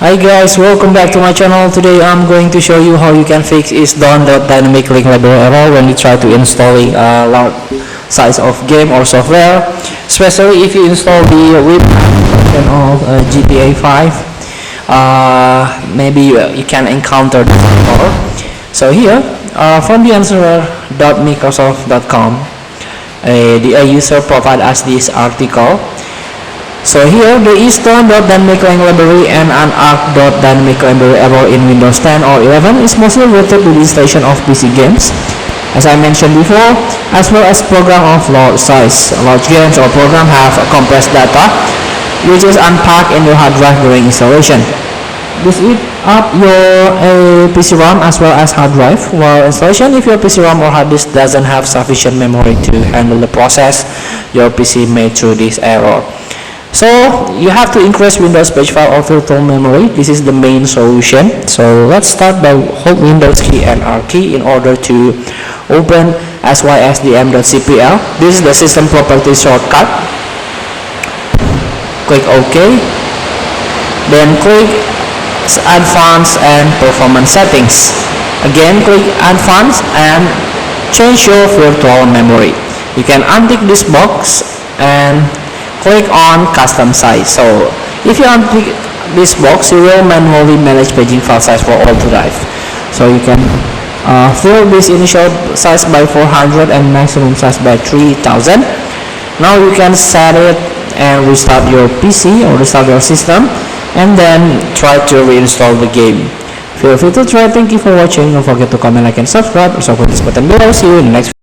Hi guys, welcome back to my channel. Today I'm going to show you how you can fix isdone.dynamic link library error when you try to install a large size of game or software, especially if you install the web version of GTA 5. Maybe you can encounter this error. So here, from the answer.microsoft.com, the user provide us this article. So here, the isdone.dynamic link library and an arc.dynamic library error in Windows 10 or 11 is mostly related to the installation of PC games, as I mentioned before, as well as program of large size. Large games or program have compressed data, which is unpacked in your hard drive during installation. This eats up your PC ROM as well as hard drive while installation. If your PC ROM or hard disk doesn't have sufficient memory to handle the process, your PC may through this error. So you have to increase Windows page file or virtual memory. This is the main solution. So let's start by hold Windows key and R key in order to open sysdm.cpl. This is the system properties shortcut. Click OK. Then click Advanced and Performance Settings. Again, click Advanced and change your virtual memory. You can untick this box and click on custom size. So if you untick this box, you will manually manage paging file size for all drive. So you can fill this initial size by 400 and maximum size by 3000. Now you can set it and restart your PC or restart your system and then try to reinstall the game. Feel free to try. Thank you for watching. Don't forget to comment, like, and subscribe. Also click this button below. See you in the next video.